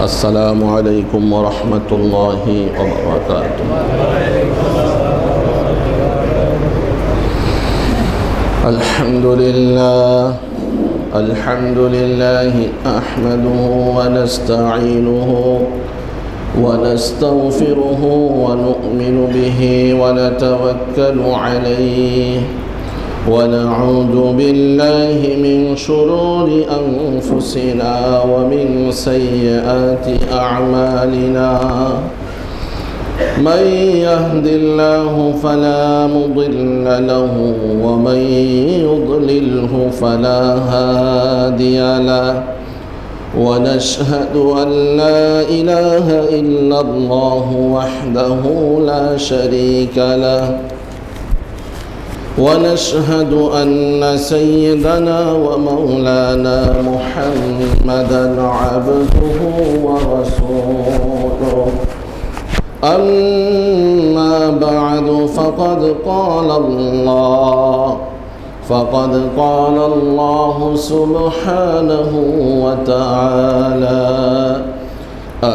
السلام عليكم ورحمة الله وبركاته. الحمد لله أحمده ونستعينه ونستغفره ونؤمن به ونتوكل عليه ونعوذ بالله من شرور أنفسنا ومن سيئات أعمالنا. من يهد الله فلا مضل له ومن يضلله فلا هادي له، ونشهد أن لا إله إلا الله وحده لا شريك له، ونشهد أن سيدنا ومولانا محمدا عبده ورسوله. أما بعد فقد قال الله سبحانه وتعالى: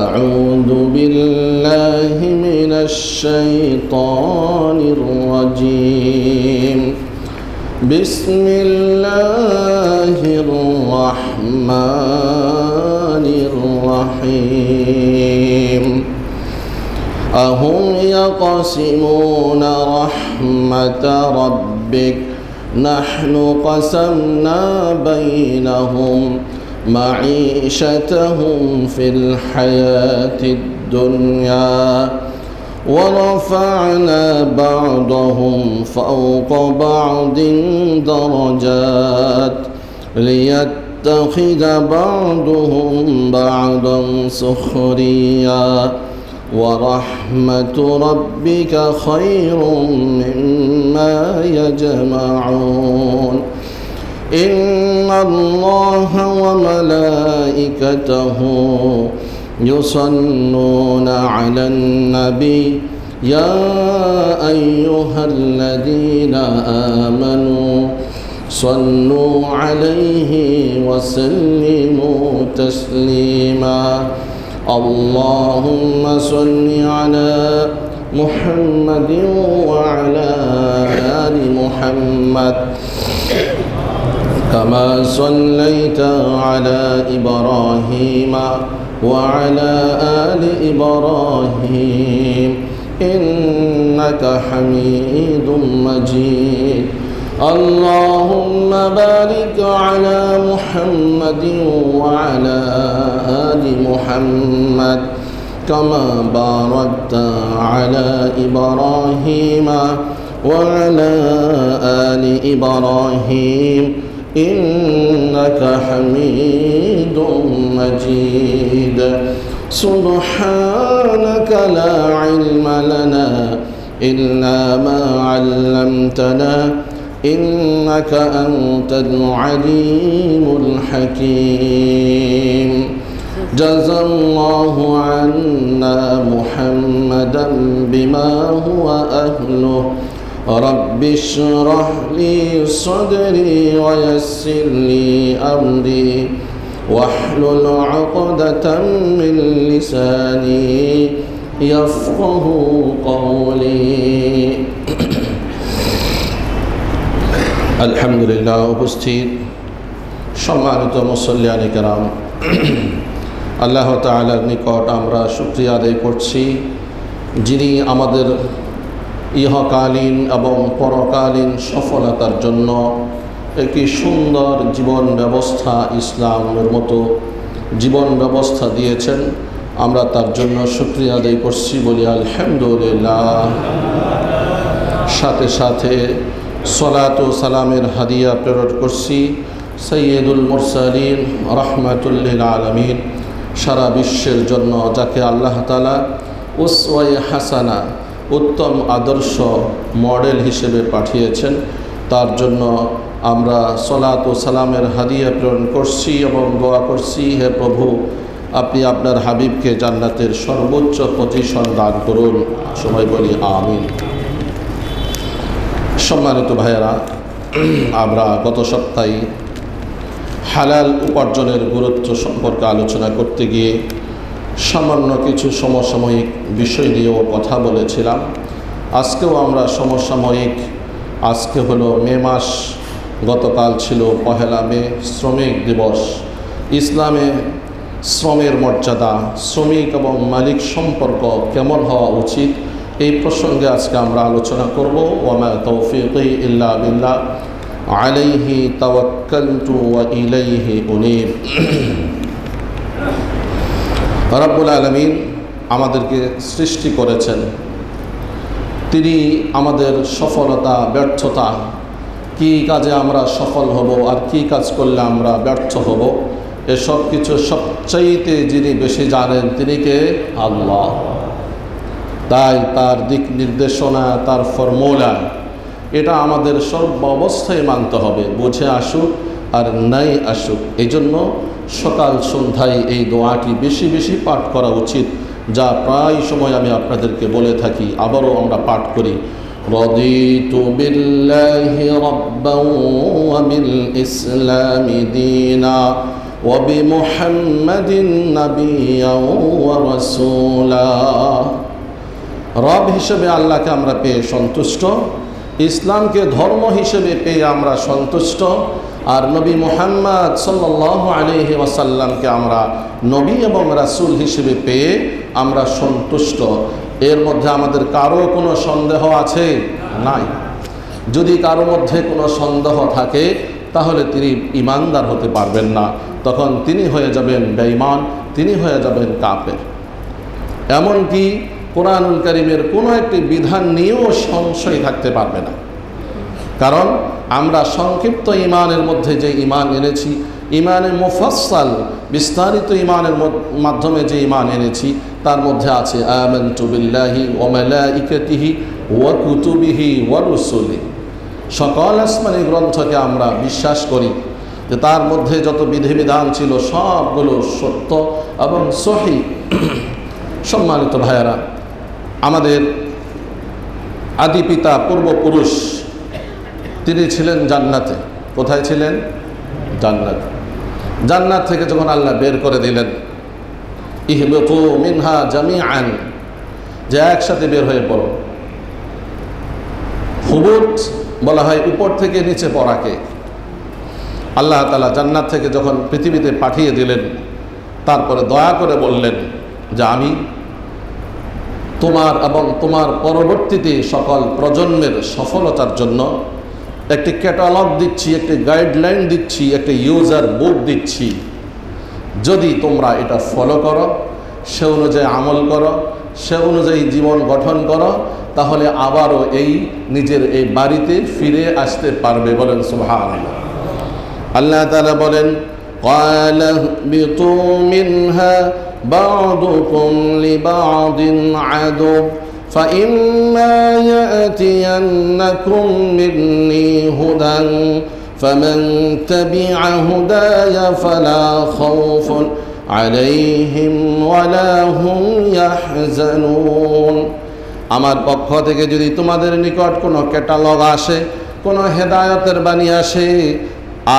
أعوذ بالله من الشيطان الرجيم. بسم الله الرحمن الرحيم. أهم يقسمون رحمة ربك نحن قسمنا بينهم معيشتهم في الحياة الدنيا ورفعنا بعضهم فوق بعض درجات ليتخذ بعضهم بعضا سخريا ورحمة ربك خير مما يجمعون. إن الله وملائكته يصلون على النبي يا أيها الذين آمنوا صلوا عليه وسلموا تسليما. اللهم صل على محمد وعلى آل محمد كما صليت على إبراهيم وعلى آل إبراهيم إنك حميد مجيد. اللهم بارك على محمد وعلى آل محمد كما باركت على إبراهيم وعلى آل إبراهيم إنك حميد مجيد. سبحانك لا علم لنا إلا ما علمتنا إنك أنت العليم الحكيم. جزى الله عنا محمدا بما هو أهله. رب اشرح لي صدري ويسر لي أمري واحلل عقدة من لساني يفقه قولي। আলহামদুলিল্লাহ। উপস্থিত সম্মানিত মুসল্লিয়ানে কেরাম, আল্লাহ তাআলার নিকট আমরা শুকরিয়া আদায় করছি, যিনি আমাদের ইহকালীন এবং পরকালীন সফলতার জন্য একটি সুন্দর জীবন ব্যবস্থা, ইসলামের মতো জীবন ব্যবস্থা দিয়েছেন। আমরা তার জন্য শুকরিয়া আদায় করছি, বলি আলহামদুলিল্লাহ। সাথে সাথে সলাত ও সালামের হাদিয়া প্রেরণ করছি সৈয়দুল মুরসালিন রাহমাতুল লিল আলামিন, সারা বিশ্বের জন্য যাকে আল্লাহ তাআলা উসওয়ায়ে হাসানা, উত্তম আদর্শ মডেল হিসেবে পাঠিয়েছেন, তার জন্য আমরা সলাত ও সালামের হাদিয়া প্রেরণ করছি এবং দোয়া করছি, হে প্রভু, আপনি আপনার হাবিবকে জান্নাতের সর্বোচ্চ পজিশন দান করুন। সবাই বলি আমিন। সম্মানিত ভাইয়েরা, আমরা গত সপ্তাহে হালাল উপার্জনের গুরুত্ব সম্পর্কে আলোচনা করতে গিয়ে সামান্য কিছু সমসাময়িক বিষয় নিয়েও কথা বলেছিলাম। আজকেও আমরা সমসাময়িক, আজকে হলো মে মাস, গতকাল ছিল 1 মে, শ্রমিক দিবস। ইসলামে শ্রমের মর্যাদা, শ্রমিক এবং মালিক সম্পর্ক কেমন হওয়া উচিত, এই প্রসঙ্গে আজকে আমরা আলোচনা করব। ওয়ামা তৌফিকি ইল্লা বিল্লাহ, আলাইহি তাওয়াক্কালতু ওয়া ইলাইহি উনীব। রব্বুল আলামিন আমাদেরকে সৃষ্টি করেছেন, তিনি আমাদের সফলতা ব্যর্থতা, কী কাজে আমরা সফল হব আর কী কাজ করলে আমরা ব্যর্থ হব, এসব কিছু সবচাইতে যিনি বেশি জানেন তিনি কে? আল্লাহ। তাই তার দিক নির্দেশনা, তার ফর্মুলা, এটা আমাদের সর্ব অবস্থায় মানতে হবে, বুঝে আসুক আর নাই আসুক। এই জন্য সকাল সন্ধ্যায় এই দোয়াটি বেশি বেশি পাঠ করা উচিত, যা প্রায় সময় আমি আপনাদেরকে বলে থাকি, আবারও আমরা পাঠ করি। রাদিতু বিল্লাহি রাব্বান ওয়া বিল ইসলামি দীনা ওয়া বিমুহাম্মাদিন নাবিয়্যান ওয়া রাসূলা। রব হিসেবে আল্লাহকে আমরা পেয়ে সন্তুষ্ট, ইসলামকে ধর্ম হিসেবে পেয়ে আমরা সন্তুষ্ট, আর নবী মুহাম্মদ সাল্লাল্লাহু আলাইহি ওয়াসাল্লামকে আমরা নবী এবং রাসূল হিসেবে পেয়ে আমরা সন্তুষ্ট। এর মধ্যে আমাদের কারো কোনো সন্দেহ আছে? নাই। যদি কারো মধ্যে কোনো সন্দেহ থাকে তাহলে তিনি ঈমানদার হতে পারবেন না, তখন তিনি হয়ে যাবেন বেঈমান, তিনি হয়ে যাবেন কাফের। এমনকি কোরআনুল কারীমের কোনো একটি বিধান নিয়েও সংশয় থাকতে পারবে না, কারণ আমরা সংক্ষিপ্ত ঈমানের মধ্যে যে ঈমান এনেছি, ঈমানে মুফাসসাল বিস্তারিত ঈমানের মাধ্যমে যে ঈমান এনেছি, তার মধ্যে আছে আমানতু বিল্লাহি ওয়া মালাইকাতিহি ওয়া কুতুবিহি ওয়া রুসুলিহি। সকল আসমানি গ্রন্থকে আমরা বিশ্বাস করি যে তার মধ্যে যত বিধিবিধান ছিল সবগুলো সত্য এবং সহিহ। সম্মানিত ভাইয়েরা, আমাদের আদি পিতা পূর্বপুরুষ তিনি ছিলেন জান্নাতে। কোথায় ছিলেন? জান্নাতে। জান্নাত থেকে যখন আল্লাহ বের করে দিলেন, ইহবিতু মিনহা জামিআন, যে একসাথে বের হয়ে পড়ো। হুবুত বলা হয় উপর থেকে নিচে পড়াকে। আল্লাহ তাআলা জান্নাত থেকে যখন পৃথিবীতে পাঠিয়ে দিলেন, তারপরে দয়া করে বললেন যে আমি তোমার এবং তোমার পরবর্তীতে সকল প্রজন্মের সফলতার জন্য একটি ক্যাটালগ দিচ্ছি, একটি গাইডলাইন দিচ্ছি, একটি ইউজার বুক দিচ্ছি। যদি তোমরা এটা ফলো করো, সে অনুযায়ী আমল করো, সে অনুযায়ী জীবন গঠন করো, তাহলে আবারও এই নিজের এই বাড়িতে ফিরে আসতে পারবে। বলেন সুবহানাল্লাহ। আল্লাহ তাআলা বলেন, ক্বালা বিতু মিনহা বা'দুকুম লিবা'দিন আদু فإما يأتينكم مني هدى فمن تبع هداي فلا خوف عليهم ولا هم يحزنون। আমার পক্ষ থেকে যদি তোমাদের নিকট কোনো ক্যাটালগ আসে, কোনো হেদায়েতের বাণী আসে,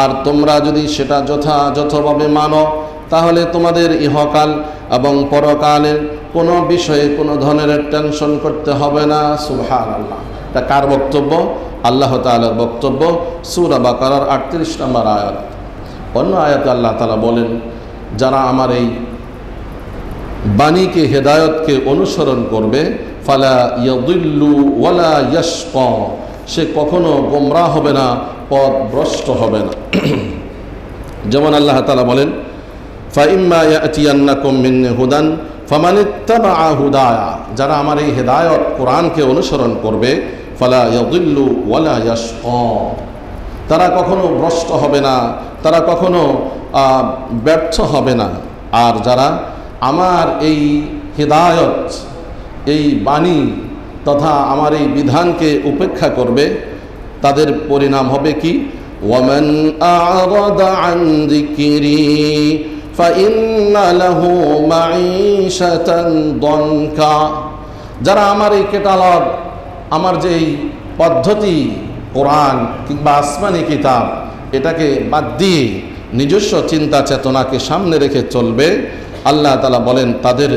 আর তোমরা যদি সেটা যথাযথভাবে মানো, তাহলে তোমাদের ইহকাল এবং পরকালের কোনো বিষয়ে কোনো ধরনের টেনশন করতে হবে না। সুবহানাল্লাহ। এটা কার বক্তব্য? আল্লাহ তাআলার বক্তব্য। সূরা বাকারার 38 নম্বর আয়াত। অন্য আয়াতে আল্লাহ তাআলা বলেন, যারা আমার এই বাণীকে, হেদায়েতকে অনুসরণ করবে, ফালা ইয়াদিল্লু ওয়ালা ইয়াশকা, সে কখনো গোমরাহ হবে না, পথভ্রষ্ট হবে না। যেমন আল্লাহ তাআলা বলেন, ফাইম্মা ইয়াতিয়ান্নাকুম মিন্নি হুদান ফামানিত্তাবাআ হুদায়া, যারা আমার এই হেদায়েত কোরআনকে অনুসরণ করবে, ফালা ইয়াদিল্লু ওয়ালা ইয়াশকা, তারা কখনো ভ্রষ্ট হবে না, তারা কখনো ব্যর্থ হবে না। আর যারা আমার এই হেদায়েত, এই বাণী তথা আমার এই বিধানকে উপেক্ষা করবে, তাদের পরিণাম হবে কি? ওয়ামান আ'রাদা আন যিকরি ফাইন্না লাহু মাঈশাতান দনকা, যারা আমার এই ক্যাটালগ, আমার যে এই পদ্ধতি কোরআন কিংবা আসমানি কিতাব, এটাকে বাদ দিয়ে নিজস্ব চিন্তা চেতনাকে সামনে রেখে চলবে, আল্লাহ তাআলা বলেন তাদের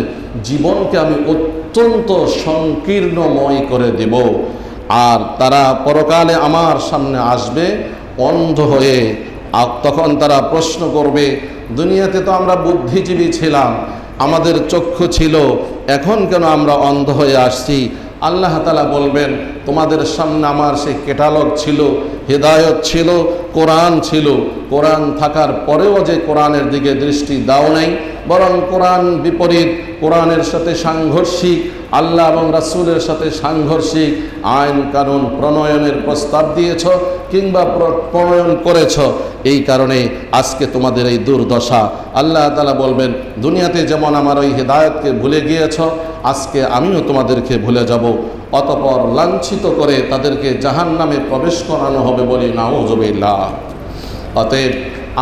জীবনকে আমি অত্যন্ত সংকীর্ণময় করে দেব, আর তারা পরকালে আমার সামনে আসবে অন্ধ হয়ে। আর তখন তারা প্রশ্ন করবে, দুনিয়াতে তো আমরা বুদ্ধিজীবী ছিলাম, আমাদের চক্ষু ছিল, এখন কেন আমরা অন্ধ হয়ে আসছি? আল্লাহ তাআলা বলবেন, তোমাদের সামনে আমার সেই ক্যাটালগ ছিল, হেদায়ত ছিল, কোরআন ছিল, কোরআন থাকার পরেও যে কোরআনের দিকে দৃষ্টি দাও নাই, বরং কোরআন বিপরীত, কোরআনের সাথে সাংঘর্ষিক, আল্লাহ এবং রাসূলের সাথে সাংঘর্ষিক আইন কানুন প্রণয়নের প্রস্তাব দিয়েছ কিংবা প্রণয়ন করেছ। এই কারণে আজকে তোমাদের এই দুর্দশা। আল্লাহ তাআলা বলবেন, দুনিয়াতে যেমন আমার ওই হেদায়েতকে ভুলে গিয়েছ, আজকে আমিও তোমাদেরকে ভুলে যাব। অতঃপর লাঞ্ছিত করে তাদেরকে জাহান্নামে প্রবেশ করানো হবে বলি নাউযুবিল্লাহ। অতএব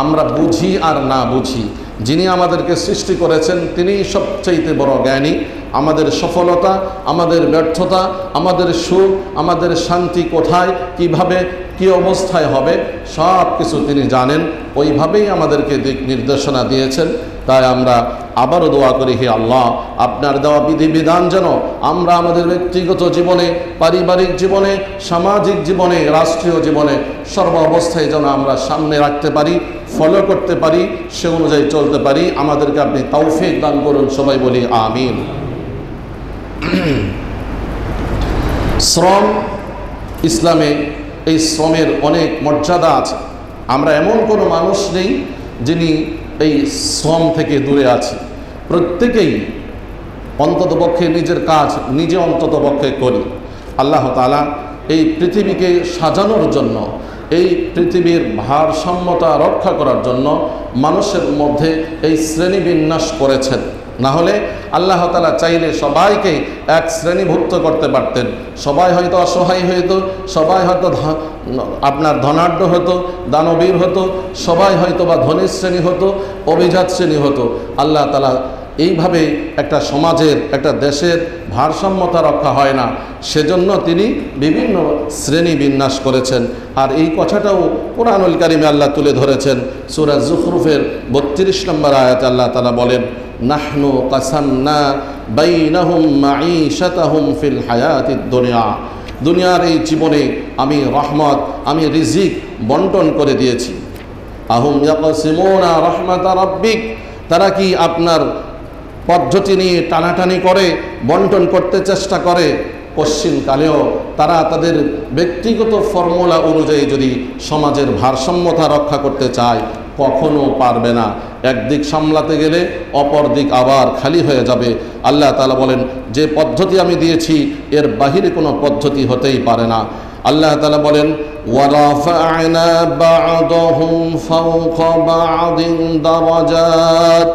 আমরা বুঝি আর না বুঝি, যিনি আমাদেরকে সৃষ্টি করেছেন তিনিই সবচাইতে বড় জ্ঞানী। আমাদের সফলতা, আমাদের ব্যর্থতা, আমাদের সুখ, আমাদের শান্তি কোথায়, কিভাবে, কি অবস্থায় হবে, সব কিছু তিনি জানেন। ওইভাবেই আমাদেরকে দিক নির্দেশনা দিয়েছেন। তাই আমরা আবারও দোয়া করি, হে আল্লাহ, আপনার দেওয়া বিধিবিধান যেন আমরা আমাদের ব্যক্তিগত জীবনে, পারিবারিক জীবনে, সামাজিক জীবনে, রাষ্ট্রীয় জীবনে সর্ব অবস্থায় যেন আমরা সামনে রাখতে পারি, ফলো করতে পারি, সে অনুযায়ী চলতে পারি। আমাদেরকে আপনি তৌফিক দান করুন, সবাই বলি আমিন। শ্রম, ইসলামে এই শ্রমের অনেক মর্যাদা আছে। আমরা এমন কোনো মানুষ নেই যিনি এই শ্রম থেকে দূরে আছে। প্রত্যেকেই অন্ততপক্ষে নিজের কাজ নিজে অন্ততপক্ষে করি। আল্লাহ তাআলা এই পৃথিবীকে সাজানোর জন্য, এই পৃথিবীর ভারসাম্যতা রক্ষা করার জন্য মানুষের মধ্যে এই শ্রেণীবিন্যাস করেছেন। না হলে আল্লাহ তাআলা চাইলে সবাইকে এক শ্রেণীভুক্ত করতে পারতেন। সবাই হয়তো অসহায় হতো, সবাই হয়তো আপনার ধনাঢ্য হতো, দানবীর হতো, সবাই হয়তো বা ধনী শ্রেণী হতো, অভিজাত শ্রেণী হতো। আল্লাহ তাআলা এইভাবে একটা সমাজের, একটা দেশের ভারসাম্যতা রক্ষা হয় না, সেজন্য তিনি বিভিন্ন শ্রেণী বিন্যাস করেছেন। আর এই কথাটাও কুরআনুল কারীমে আল্লাহ তুলে ধরেছেন। সূরা যুখরুফের 32 নম্বর আয়াতে আল্লাহ তাআলা বলেন, নাহনু কাসামনা বাইনাহুম মাঈশাতাহুম ফিল হায়াতিদ দুনিয়া। দুনিয়ার এই জীবনে আমি রহমত, আমি রিজিক বন্টন করে দিয়েছি। আহুম ইয়াকসিমুনা রাহমাতা রাব্বিক, তারা কি আপনার পদ্ধতি নিয়ে টানাটানি করে, বন্টন করতে চেষ্টা করে? পশ্চিমকালেও তারা তাদের ব্যক্তিগত ফর্মুলা অনুযায়ী যদি সমাজের ভারসাম্যতা রক্ষা করতে চায়, কখনো পারবে না। একদিক সামলাতে গেলে অপর দিক আবার খালি হয়ে যাবে। আল্লাহ তাআলা বলেন, যে পদ্ধতি আমি দিয়েছি এর বাহিরে কোনো পদ্ধতি হতেই পারে না। আল্লাহ তাআলা বলেন, ওয়ারাফা'না বা'দাহুম ফাওকা বা'দিন দারাজাত,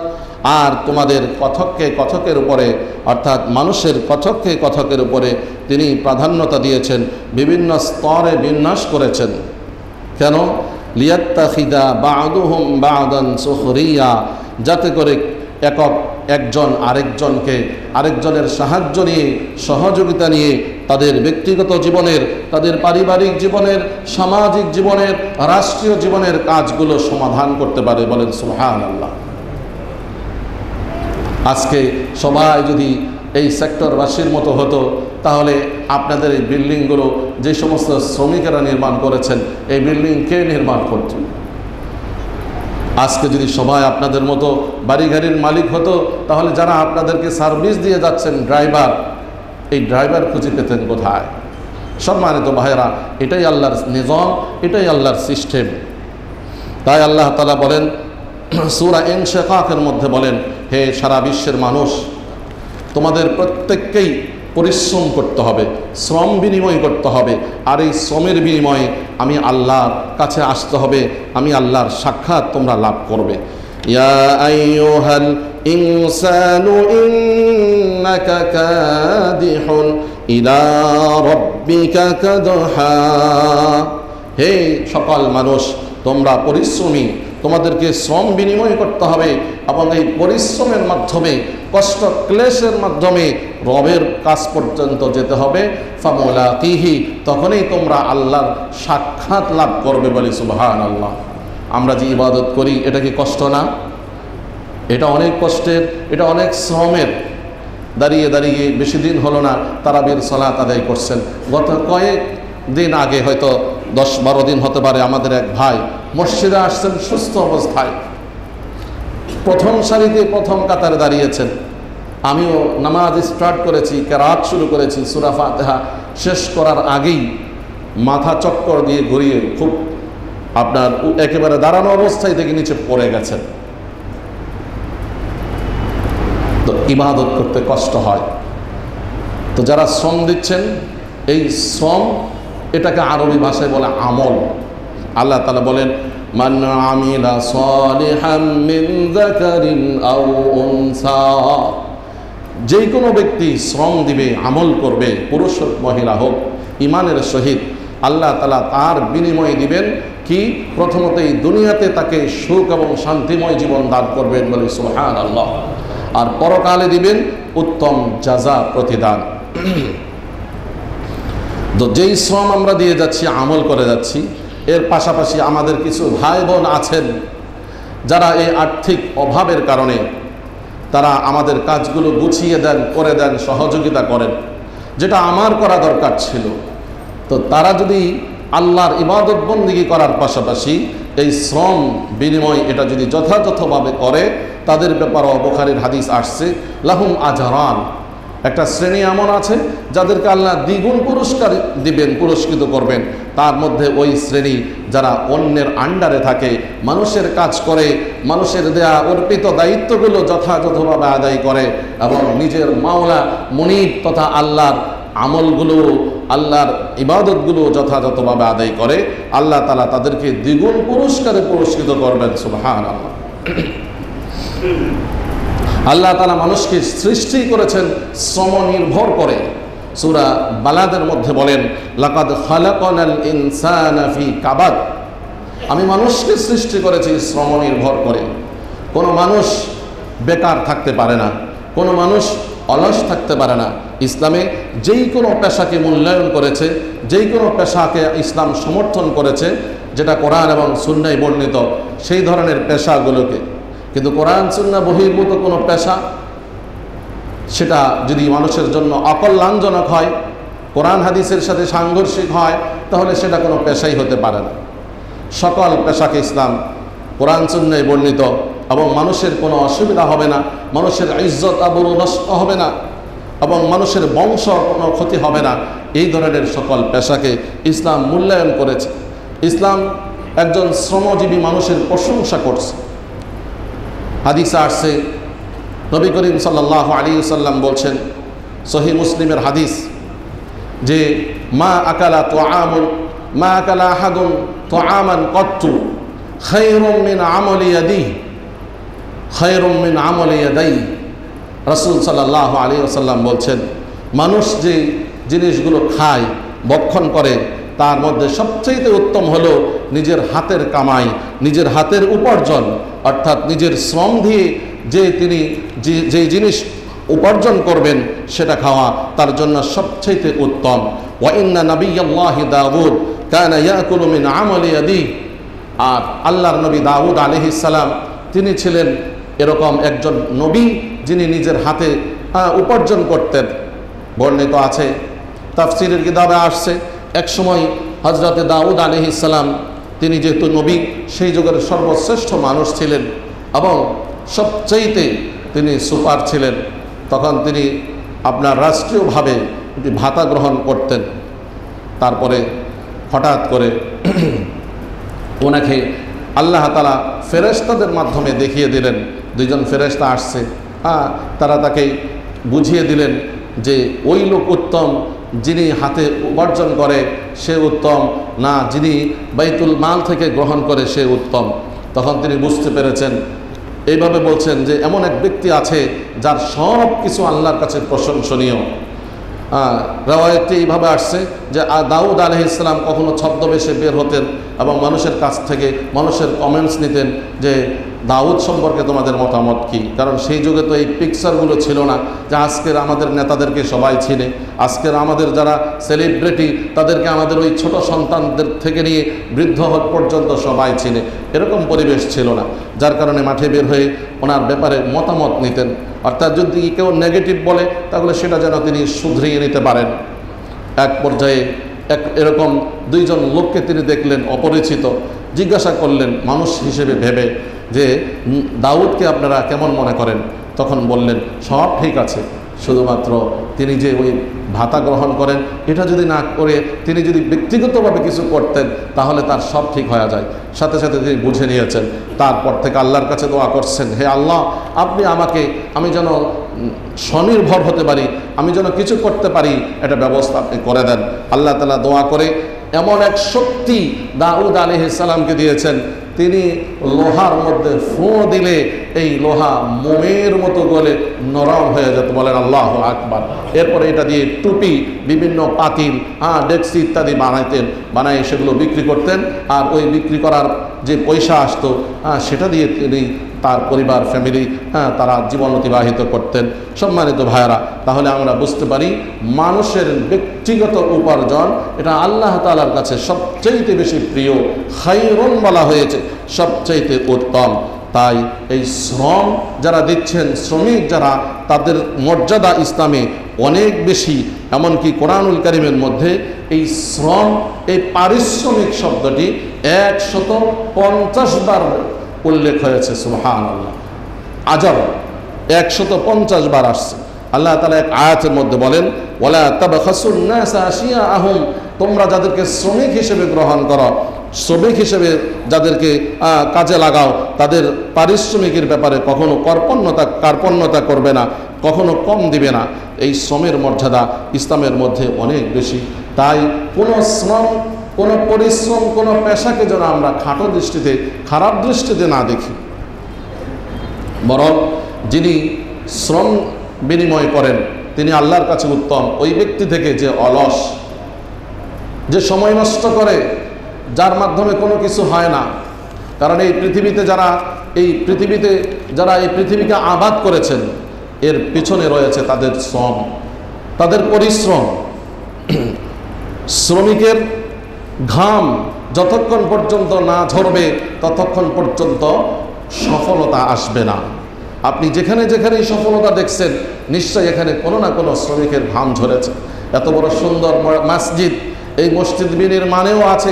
আর তোমাদের কথককে কথকের উপরে, অর্থাৎ মানুষের কথককে কথকের উপরে তিনি প্রাধান্যতা দিয়েছেন, বিভিন্ন স্তরে বিন্যাস করেছেন। কেন? লিয়াত্তাখিদা বা'দুহুম বা'দান সুখরিয়া, যাতে করে একজন আরেকজনের সাহায্য নিয়ে, সহযোগিতা নিয়ে তাদের ব্যক্তিগত জীবনের, তাদের পারিবারিক জীবনের, সামাজিক জীবনের, রাষ্ট্রীয় জীবনের কাজগুলো সমাধান করতে পারে। বলেন সুবহানাল্লাহ। আজকে সবাই যদি এই সেক্টরবাসীর মতো হতো, তাহলে আপনাদের এই বিল্ডিংগুলো যে সমস্ত শ্রমিকেরা নির্মাণ করেছেন, এই বিল্ডিং কে নির্মাণ করছেন? আজকে যদি সবাই আপনাদের মতো বাড়ি গাড়ির মালিক হতো, তাহলে যারা আপনাদেরকে সার্ভিস দিয়ে যাচ্ছেন ড্রাইভার, এই ড্রাইভার খুঁজে পেতেন কোথায়? সম্মানিত ভাইয়েরা, এটাই আল্লাহর নিজাম, এটাই আল্লাহর সিস্টেম। তাই আল্লাহ তাআলা বলেন সূরা ইনশিকাকের মধ্যে বলেন, হে সারা বিশ্বের মানুষ, তোমাদের প্রত্যেককেই পরিশ্রম করতে হবে, শ্রম বিনিময় করতে হবে। আর এই শ্রমের বিনিময়ে আমি আল্লাহর কাছে আসতে হবে, আমি আল্লাহর সাক্ষাৎ তোমরা লাভ করবে। ইয়া আইয়ুহাল ইনসানু ইন্নাকা কাদিহুন ইলা রাব্বিকা কাদহা, হে সকল মানুষ, তোমরা পরিশ্রমী, তোমাদেরকে শ্রম বিনিময় করতে হবে এবং এই পরিশ্রমের মাধ্যমে, কষ্ট ক্লেশের মাধ্যমে রবের কাছ পর্যন্ত যেতে হবে। ফামুলাকিহি, তখনই তোমরা আল্লাহর সাক্ষাৎ লাভ করবে। বলি সুবহানাল্লাহ। আমরা যে ইবাদত করি, এটা কি কষ্ট না? এটা অনেক কষ্টের, এটা অনেক শ্রমের। দাঁড়িয়ে দাঁড়িয়ে বেশি দিন হলো না তারাবির সালাত আদায় করছেন। গত কয়েক দিন আগে, হয়তো 10-12 দিন হতে পারে, আমাদের এক ভাই মসজিদে আসছেন সুস্থ অবস্থায়, প্রথম সারিতে প্রথম কাতারে দাঁড়িয়েছেন। আমিও নামাজ স্টার্ট করেছি, কেরাত শুরু করেছি, সূরা ফাতিহা শেষ করার আগেই মাথা চক্কর দিয়ে ঘুরিয়ে খুব আপনার একেবারে দাঁড়ানো অবস্থায় থেকে নিচে পড়ে গেছেন। তো ইবাদত করতে কষ্ট হয়। তো যারা শ্রম দিচ্ছেন, এই শ্রম এটাকে আরবি ভাষায় বলে আমল। আল্লাহ তাআলা বলেন, মান আমিলা সালিহাম মিন যাকারিন আও উনসা, যে কোনো ব্যক্তি শ্রম দিবে, আমল করবে, পুরুষ হোক মহিলা হোক, ইমানের সহিত, আল্লাহ তাআলা তার বিনিময় দিবেন কি? প্রথমত এই দুনিয়াতে তাকে সুখ এবং শান্তিময় জীবন দান করবেন, বলে সুবহানাল্লাহ। আর পরকালে দিবেন উত্তম জাযা, প্রতিদান। তো যেই শ্রম আমরা দিয়ে যাচ্ছি, আমল করে যাচ্ছি, এর পাশাপাশি আমাদের কিছু ভাই বোন আছেন যারা এই আর্থিক অভাবের কারণে তারা আমাদের কাজগুলো গুছিয়ে দেন, করে দেন, সহযোগিতা করেন, যেটা আমার করা দরকার ছিল। তো তারা যদি আল্লাহর ইবাদত বন্দেগী করার পাশাপাশি এই শ্রম বিনিময় এটা যদি যথাযথভাবে করে, তাদের ব্যাপারে বুখারীর হাদিস আসছে, লাহুম আজরান, একটা শ্রেণী এমন আছে যাদেরকে আল্লাহ দ্বিগুণ পুরস্কার দিবেন, পুরস্কৃত করবেন। তার মধ্যে ওই শ্রেণী যারা অন্যের আন্ডারে থাকে, মানুষের কাজ করে, মানুষের দেয়া অর্পিত দায়িত্বগুলো যথাযথভাবে আদায় করে এবং নিজের মাওলা মুনিব তথা আল্লাহর আমলগুলো, আল্লাহর ইবাদতগুলো যথাযথভাবে আদায় করে, আল্লাহ তাআলা তাদেরকে দ্বিগুণ পুরস্কারে পুরস্কৃত করবেন। সুবহানাল্লাহ। আল্লাহ তাআলা মানুষকে সৃষ্টি করেছেন শ্রম নির্ভর করে। সূরা বালাদের মধ্যে বলেন, লাকাদ খালাকনাল ইনসানা ফি কাবাদ, আমি মানুষকে সৃষ্টি করেছি শ্রম নির্ভর করে। কোনো মানুষ বেকার থাকতে পারে না, কোনো মানুষ অলস থাকতে পারে না। ইসলামে যেই কোনো পেশাকে মূল্যায়ন করেছে, যেই কোনো পেশাকে ইসলাম সমর্থন করেছে, যেটা কোরআন এবং সুন্নায় বর্ণিত, সেই ধরনের পেশাগুলোকে। কিন্তু কোরআন সুন্নাহ বহির্ভূত কোনো পেশা, সেটা যদি মানুষের জন্য অকল্যাণজনক হয়, কোরআন হাদিসের সাথে সাংঘর্ষিক হয়, তাহলে সেটা কোনো পেশাই হতে পারে না। সকল পেশাকে ইসলাম কোরআন সুন্নায় বর্ণিত এবং মানুষের কোনো অসুবিধা হবে না, মানুষের ইজ্জত আবরু নষ্ট হবে না এবং মানুষের বংশ কোনো ক্ষতি হবে না, এই ধরনের সকল পেশাকে ইসলাম মূল্যায়ন করেছে। ইসলাম একজন শ্রমজীবী মানুষের প্রশংসা করছে। হাদিসে আসছে, নবী করিম সাল্লাল্লাহু আলাইহি ওয়াসাল্লাম বলছেন, সহিহ মুসলিমের হাদিস, যে মা আকালা আহাদুন তুআমান কত্তু খায়রুম মিন আমালি ইয়াদিহি খায়রুম মিন আমালি ইয়াদাইহি। রাসূল সাল্লাল্লাহু আলাইহি ওয়াসাল্লাম বলছেন, মানুষ যে জিনিসগুলো খায়, ভক্ষণ করে, তার মধ্যে সবচেয়ে উত্তম হলো নিজের হাতের কামাই, নিজের হাতের উপার্জন, অর্থাৎ নিজের শ্রম দিয়ে তিনি যে জিনিস উপার্জন করবেন সেটা খাওয়া তার জন্য সবচেয়ে উত্তম। ওয়া ইন্না নাবিয়াল্লাহি দাউদ কানা ইয়াকুলু মিন আমালি ইয়াদিহি, আর আল্লাহর নবী দাউদ আলাইহিস সালাম তিনি ছিলেন এরকম একজন নবী যিনি নিজের হাতে উপার্জন করতেন। বর্ণিত আছে, তাফসীরের কিতাবে আসছে, এক সময় হযরতে দাউদ আলাইহিস সালাম তিনি যেহেতু নবী, সেই যুগের সর্বশ্রেষ্ঠ মানুষ ছিলেন এবং সবচেয়ে তিনি সুপার ছিলেন। তখন তিনি আপনার রাষ্ট্রীয়ভাবে একটি ভাতা গ্রহণ করতেন। তারপরে হঠাৎ করে ওনাকে আল্লাহ তাআলা ফেরেশতাদের মাধ্যমে দেখিয়ে দিলেন, দুইজন ফেরেশতা আসছে, তারা তাকে বুঝিয়ে দিলেন যে ওই লোক উত্তম যিনি হাতে উপার্জন করে সে উত্তম না, যিনি বাইতুল মাল থেকে গ্রহণ করে সে উত্তম। তখন তিনি বুঝতে পেরেছেন, এইভাবে বলছেন যে এমন এক ব্যক্তি আছে যার সব কিছু আল্লাহর কাছে প্রশংসনীয়। রাওয়ায়াতে এইভাবে আসছে যে দাউদ আলাইহিস সালাম কখনো ছদ্মবেশে বের হতেন এবং মানুষের কাছ থেকে মানুষের কমেন্টস নিতেন যে দাউদ সম্পর্কে তোমাদের মতামত কি? কারণ সেই যুগে তো এই পিকচারগুলো ছিল না যে আজকের আমাদের নেতাদেরকে সবাই চিনে, আজকের আমাদের যারা সেলিব্রিটি তাদেরকে আমাদের ওই ছোট সন্তানদের থেকে নিয়ে বৃদ্ধ পর্যন্ত সবাই চিনে, এরকম পরিবেশ ছিল না। যার কারণে মাঠে বের হয়ে ওনার ব্যাপারে মতামত নিতেন, অর্থাৎ যদি কেউ নেগেটিভ বলে তাহলে সেটা যেন তিনি শুধরিয়ে নিতে পারেন। এক পর্যায়ে এরকম দুইজন লোককে তিনি দেখলেন অপরিচিত, জিজ্ঞাসা করলেন মানুষ হিসেবে ভেবে যে দাউদকে আপনারা কেমন মনে করেন? তখন বললেন সব ঠিক আছে, শুধুমাত্র তিনি যে ওই ভাতা গ্রহণ করেন এটা যদি না করে তিনি যদি ব্যক্তিগতভাবে কিছু করতেন তাহলে তার সব ঠিক হয়ে যায়। সাথে সাথে তিনি বুঝে নিয়েছেন, তারপর থেকে আল্লাহর কাছে দোয়া করছেন, হে আল্লাহ আপনি আমাকে, আমি যেন স্বনির্ভর হতে পারি, আমি যেন কিছু করতে পারি, এটা ব্যবস্থা আপনি করে দেন। আল্লাহ তাআলা দোয়া করে এমন এক শক্তি দাউদ আলাইহিস সালামকে দিয়েছেন, তিনি লোহার মধ্যে ফু দিলে এই লোহা মোমের মতো গলে নরম হয়ে যেত। বলেন আল্লাহু আকবার। এরপরে এটা দিয়ে টুপি, বিভিন্ন পাতিল, ডেকসি ইত্যাদি বানাই সেগুলো বিক্রি করতেন, আর ওই বিক্রি করার যে পয়সা আসতো সেটা দিয়ে তিনি তার পরিবার ফ্যামিলি তারা জীবন অতিবাহিত করতেন। সম্মানিত ভাইয়েরা, তাহলে আমরা বুঝতে পারি মানুষের ব্যক্তিগত উপার্জন এটা আল্লাহ তাআলার কাছে সবচেয়ে বেশি প্রিয়, খায়রুন বলা হয়েছে, সবচেয়ে উত্তম। তাই এই শ্রম যারা দিচ্ছেন, শ্রমিক যারা, তাদের মর্যাদা ইসলামে অনেক বেশি। এমনকি কোরআনুল কারীমের মধ্যে এই শ্রম, এই পারিশ্রমিক শব্দটি 150 বার উল্লেখ হয়েছে। সুবহানাল্লাহ, আজব, 150 বার আসছে। আল্লাহ তাআলা এক আয়াতের মধ্যে বলেন, ওয়ালা তাবখাসুন নাসা আশিয়াআহুম, তোমরা যাদেরকে শ্রমিক হিসেবে গ্রহণ করো, শ্রমিক হিসেবে যাদেরকে কাজে লাগাও, তাদের পারিশ্রমিকের ব্যাপারে কখনো কার্পণ্যতা করবে না, কখনো কম দিবে না। এই শ্রমের মর্যাদা ইসলামের মধ্যে অনেক বেশি। তাই কোনো শ্রম, কোনো পরিশ্রম, কোনো পেশাকে যেন আমরা খাটো দৃষ্টিতে, খারাপ দৃষ্টিতে না দেখি, বরং যিনি শ্রম বিনিময় করেন তিনি আল্লাহর কাছে উত্তম ওই ব্যক্তি থেকে যে অলস, যে সময় নষ্ট করে, যার মাধ্যমে কোনো কিছু হয় না। কারণ এই পৃথিবীতে যারা এই পৃথিবীকে আবাদ করেছেন এর পিছনে রয়েছে তাদের শ্রম, তাদের পরিশ্রম। শ্রমিকের ঘাম যতক্ষণ পর্যন্ত না ঝরবে ততক্ষণ পর্যন্ত সফলতা আসবে না। আপনি যেখানে যেখানেই সফলতা দেখছেন নিশ্চয়ই এখানে কোনো না কোনো শ্রমিকের ঘাম ঝরেছে। এত বড় সুন্দর মসজিদ, এই মসজিদ নির্মাণেও আছে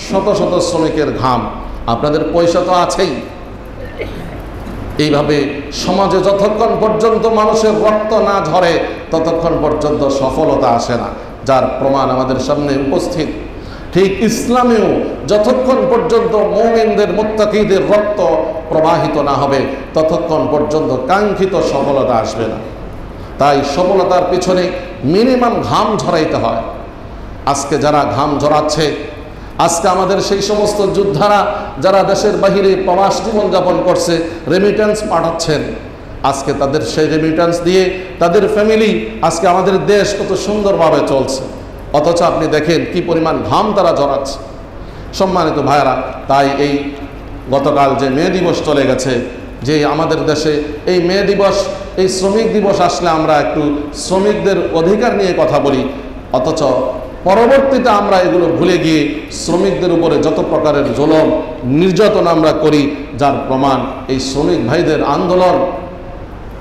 শত শত শ্রমিকের ঘাম, আপনাদের পয়সা তো আছেই। এইভাবে সমাজে যতক্ষণ পর্যন্ত মানুষের রক্ত না ঝরে ততক্ষণ পর্যন্ত সফলতা আসে না, যার প্রমাণ আমাদের সামনে উপস্থিত। ঠিক ইসলামেও যতক্ষণ পর্যন্ত মুমিনদের, মুত্তাকিদের রক্ত প্রবাহিত না হবে ততক্ষণ পর্যন্ত কাঙ্ক্ষিত সফলতা আসবে না। তাই সফলতার পিছনে মিনিমাম ঘাম ঝরাইতে হয়। আজকে যারা ঘাম ঝরাচ্ছে, আজকে আমাদের সেই সমস্ত যোদ্ধারা যারা দেশের বাহিরে প্রবাস জীবনযাপন করছে, রেমিটেন্স পাঠাচ্ছেন, আজকে তাদের সেই রেমিটেন্স দিয়ে তাদের ফ্যামিলি, আজকে আমাদের দেশ কত সুন্দরভাবে চলছে, অথচ আপনি দেখেন কি পরিমাণ ঘাম তারা ঝরাচ্ছে। সম্মানিত ভাইয়েরা, তাই এই গতকাল যে মে দিবস চলে গেছে, যে আমাদের দেশে এই মে দিবস, এই শ্রমিক দিবস আসলে আমরা একটু শ্রমিকদের অধিকার নিয়ে কথা বলি, অথচ পরবর্তীতে আমরা এগুলো ভুলে গিয়ে শ্রমিকদের উপরে যত প্রকারের জুলুম নির্যাতন আমরা করি, যার প্রমাণ এই শ্রমিক ভাইদের আন্দোলন,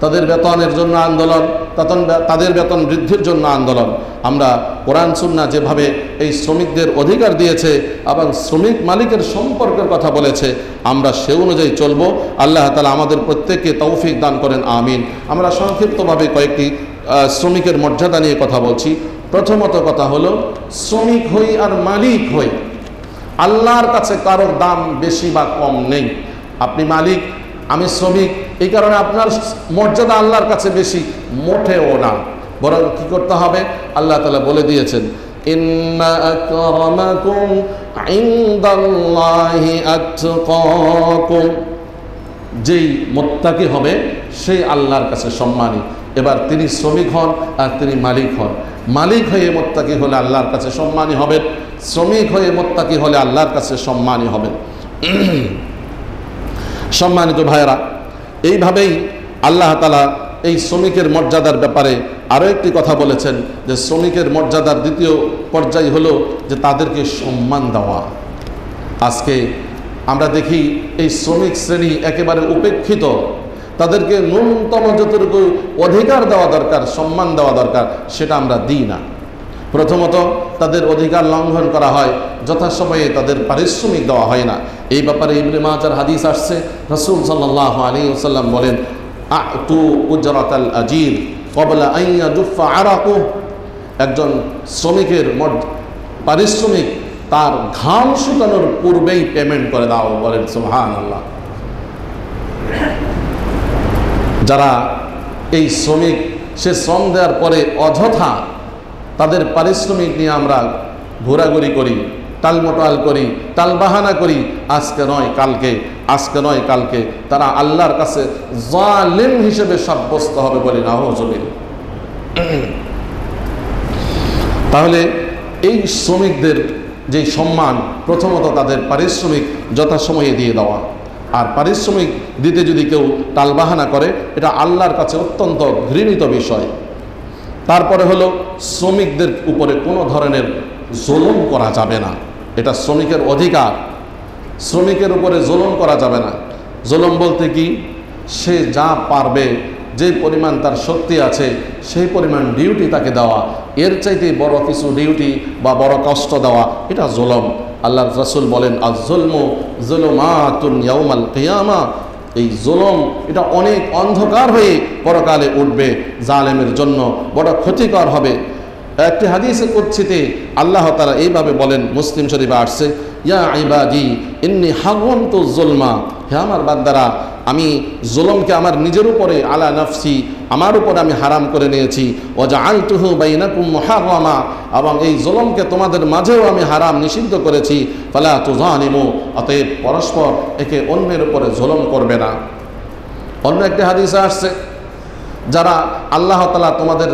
তাদের বেতনের জন্য আন্দোলন, তাদের বেতন বৃদ্ধির জন্য আন্দোলন। আমরা কোরআন সুন্নাহ যেভাবে এই শ্রমিকদের অধিকার দিয়েছে এবং শ্রমিক মালিকের সম্পর্কের কথা বলেছে, আমরা সে অনুযায়ী চলবো। আল্লাহ তাআলা আমাদের প্রত্যেককে তৌফিক দান করেন, আমিন। আমরা সংক্ষিপ্তভাবে কয়েকটি শ্রমিকের মর্যাদা নিয়ে কথা বলছি। প্রথমত কথা হলো, শ্রমিক হই আর মালিক হই, আল্লাহর কাছে কারোর দাম বেশি বা কম নেই। আপনি মালিক, আমি শ্রমিক, এই কারণে আপনার মর্যাদা আল্লাহর কাছে বেশি মোটেও না, বরং কি করতে হবে? আল্লাহ তাআলা বলে দিয়েছেন, ইন্না আকরামাকুম ইনদাল্লাহি আতকাকুম, যেই মুত্তাকি হবে সেই আল্লাহর কাছে সম্মানী। এবার তিনি শ্রমিক হন আর তিনি মালিক হন। মালিক হয়ে মুত্তাকি হলে আল্লাহর কাছে সম্মানী হবেন, শ্রমিক হয়ে মুত্তাকি হলে আল্লাহর কাছে সম্মানী হবেন। সম্মানিত ভাইয়েরা, এইভাবেই আল্লাহ তাআলা এই শ্রমিকের মর্যাদার ব্যাপারে আরও একটি কথা বলেছেন, যে শ্রমিকের মর্যাদার দ্বিতীয় পর্যায় হলো যে তাদেরকে সম্মান দেওয়া। আজকে আমরা দেখি এই শ্রমিক শ্রেণী একেবারে উপেক্ষিত, তাদেরকে ন্যূনতম যতটুকু অধিকার দেওয়া দরকার, সম্মান দেওয়া দরকার, সেটা আমরা দিই না। প্রথমত তাদের অধিকার লঙ্ঘন করা হয়, যথাসময়ে তাদের পারিশ্রমিক দেওয়া হয় না। এই ব্যাপারে ইবনে মাজার হাদিস আসছে, রাসূল সাল্লাল্লাহু আলাইহি ওয়াসাল্লাম বলেন, আতু উজরাতাল আজির ক্বাবলা আন ইয়াজুফা আরাকু, একজন শ্রমিকের পারিশ্রমিক তার ঘাম শুকানোর পূর্বেই পেমেন্ট করে দাও। বলেন সুবহানাল্লাহ। যারা এই শ্রমিক, সে শ্রম দেওয়ার পরে অযথা তাদের পারিশ্রমিক নিয়ে আমরা ঘোরাঘুরি করি, টালমটোল করি, টালবাহানা করি, আজকে নয় কালকে, আজকে নয় কালকে তারা আল্লাহর কাছে জালিম হিসেবে সাব্যস্ত হবে, বলি নাউজুবিল্লাহ। তাহলে এই শ্রমিকদের যে সম্মান, প্রথমত তাদের পারিশ্রমিক যথাসময়ে দিয়ে দেওয়া, আর পারিশ্রমিক দিতে যদি কেউ টালবাহানা করে, এটা আল্লাহর কাছে অত্যন্ত ঘৃণিত বিষয়। তারপরে হলো শ্রমিকদের উপরে কোনো ধরনের জুলুম করা যাবে না, এটা শ্রমিকের অধিকার। শ্রমিকের উপরে জুলুম করা যাবে না। জুলুম বলতে কি, সে যা পারবে, যে পরিমাণ তার শক্তি আছে সেই পরিমাণ ডিউটি তাকে দেওয়া, এর চাইতে বড় কিছু ডিউটি বা বড় কষ্ট দেওয়া, এটা জুলুম। আল্লাহর রাসূল বলেন, আয-যুলমু যুলুমাতুন ইয়াউমাল কিয়ামা, এই জুলুম এটা অনেক অন্ধকার হয়ে পরকালে উঠবে, জালেমের জন্য বড় ক্ষতিকর হবে। একটি হাদিসে কুদসিতে আল্লাহ তাআলা এইভাবে বলেন, মুসলিম শরীফে আসছে, ইয়া ইবাদি ইন্নী হারামতু যুলমা, হে আমার বান্দারা, আমি জুলুমকে আমার নিজের উপরে, আলা নাফসি, আমার উপরে আমি হারাম করে নিয়েছি, ওয়া জাআলতুহু বাইনাকুম মুহাররামা, এবং এই জুলুমকে তোমাদের মাঝেও আমি হারাম নিষিদ্ধ করেছি, ফালা তুযালিমু, অতএব পরস্পর একে অন্যের উপরে জুলুম করবে না। অন্য একটি হাদিসে আসছে, যারা আল্লাহ তাআলা তোমাদের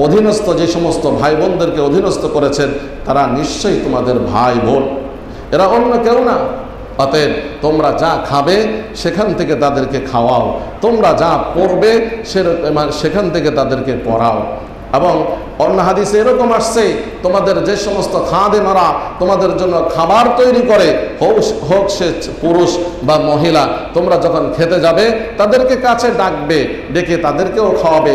অধীনস্থ যে সমস্ত ভাই বোনদেরকে অধীনস্থ করেছেন, তারা নিশ্চয়ই তোমাদের ভাই বোন, এরা অন্য কেউ না। অতএব তোমরা যা খাবে সেখান থেকে তাদেরকে খাওয়াও, তোমরা যা পড়বে সেখান থেকে তাদেরকে পড়াও। এবং অন্য হাদিসে এরকম আসছে, তোমাদের যে সমস্ত খাদেমারা তোমাদের জন্য খাবার তৈরি করে, হোক সে পুরুষ বা মহিলা, তোমরা যখন খেতে যাবে তাদেরকে কাছে ডাকবে, ডেকে তাদেরকেও খাওয়াবে,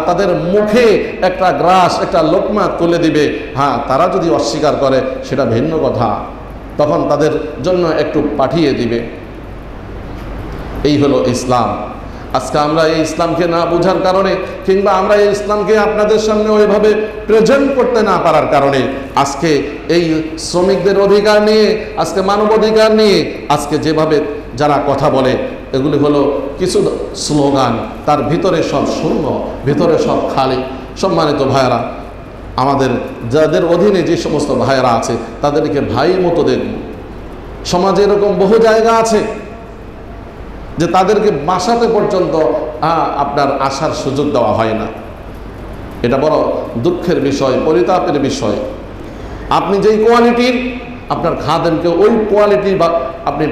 তাদের মুখে একটা গ্রাস, একটা লোকমা তুলে দিবে। হ্যাঁ, তারা যদি অস্বীকার করে সেটা ভিন্ন কথা, তখন তাদের জন্য একটু পাঠিয়ে দিবে। এই হলো ইসলাম। আজকে আমরা এই ইসলামকে না বোঝার কারণে, কিংবা আমরা এই ইসলামকে আপনাদের সামনে ওইভাবে প্রেজেন্ট করতে না পারার কারণে, আজকে এই শ্রমিকদের অধিকার নিয়ে, আজকে মানব অধিকার নিয়ে আজকে যেভাবে যারা কথা বলে, এগুলি হলো কিছু স্লোগান, তার ভিতরে সব শূন্য, ভিতরে সব খালি। সম্মানিত ভাইয়েরা, আমাদের যাদের অধীনে যে সমস্ত ভাইয়েরা আছে তাদেরকে ভাই মতো দেখব। সমাজে এরকম বহু জায়গা আছে যে তাদেরকে বাসাতে পর্যন্ত আপনার আসার সুযোগ দেওয়া হয় না। এটা বড় দুঃখের বিষয়, পরিতাপের বিষয়। আপনি যেই কোয়ালিটির, আপনার খাদেমকে ওই কোয়ালিটি বা আপনি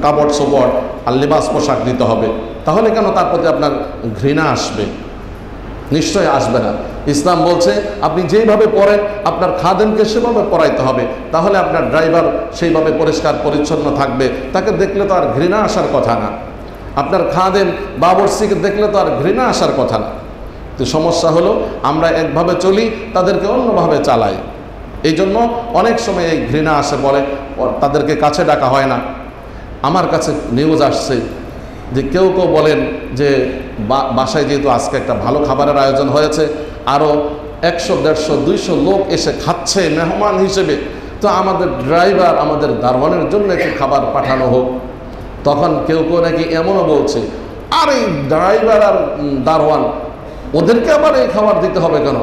কাপড় চোপড় আর লেবাস পোশাক দিতে হবে। তাহলে কেন তার প্রতি আপনার ঘৃণা আসবে? নিশ্চয় আসবে না। ইসলাম বলছে আপনি যেইভাবে পড়েন আপনার খাদেমকে সেভাবে পড়াইতে হবে, তাহলে আপনার ড্রাইভার সেইভাবে পরিষ্কার পরিচ্ছন্ন থাকবে, তাকে দেখলে তো আর ঘৃণা আসার কথা না। আপনার খাদেম বাবরচিকে দেখলে তো আর ঘৃণা আসার কথা না। তো সমস্যা হলো আমরা একভাবে চলি, তাদেরকে অন্যভাবে চালাই। এই জন্য অনেক সময় এই ঘৃণা আসে, বলে তাদেরকে কাছে ডাকা হয় না। আমার কাছে নিউজ আসছে যে কেউ কেউ বলেন যে বাসায় যেহেতু আজকে একটা ভালো খাবারের আয়োজন হয়েছে, আরও 100, 150, 200 লোক এসে খাচ্ছে মেহমান হিসেবে, তো আমাদের ড্রাইভার, আমাদের দারোয়ানের জন্য একটু খাবার পাঠানো হোক। তখন কেউ কেউ নাকি এমনও বলছে, আর এই ড্রাইভার আর দারোয়ান ওদেরকে আবার এই খাবার দিতে হবে কেন?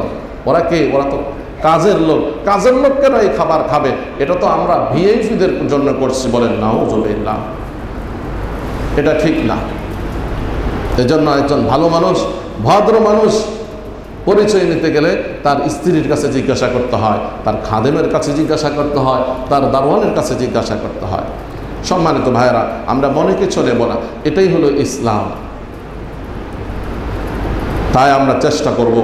ওরা কে? ওরা তো কাজের লোক, কাজের লোক কেন এই খাবার খাবে? এটা তো আমরা ভিআইপিদের জন্য করছি। বলেন নাউজুবিল্লাহ, এটা ঠিক না। এজন্য একজন ভালো মানুষ, ভদ্র মানুষ পরিচয় নিতে গেলে তার স্ত্রীর কাছে জিজ্ঞাসা করতে হয়, তার খাদেমের কাছে জিজ্ঞাসা করতে হয়, তার দারোয়ানের কাছে জিজ্ঞাসা করতে হয়। সম্মানিত ভাইয়েরা, আমরা মনে কিছু নেব না, এটাই হলো ইসলাম। তাই আমরা চেষ্টা করব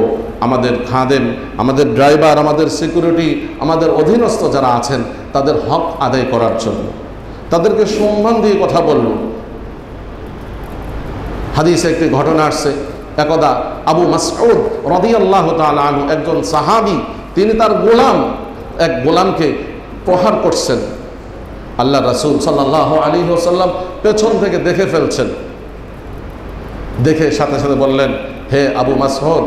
আমাদের খাদেম, আমাদের ড্রাইভার, আমাদের সিকিউরিটি, আমাদের অধীনস্থ যারা আছেন তাদের হক আদায় করার জন্য, তাদেরকে সম্মান দিয়ে কথা বলব। হাদিসে একটি ঘটনা আসছে, একদা আবু মাসউদ রাদিয়াল্লাহু তাআলা আনহু, একজন সাহাবী, তিনি তার এক গোলামকে প্রহার করছেন। আল্লাহ রাসূল সাল্লাল্লাহু আলাইহি ওয়াসাল্লাম পেছন থেকে দেখে ফেলছেন, দেখে সাথে সাথে বললেন, হে আবু মাসউদ,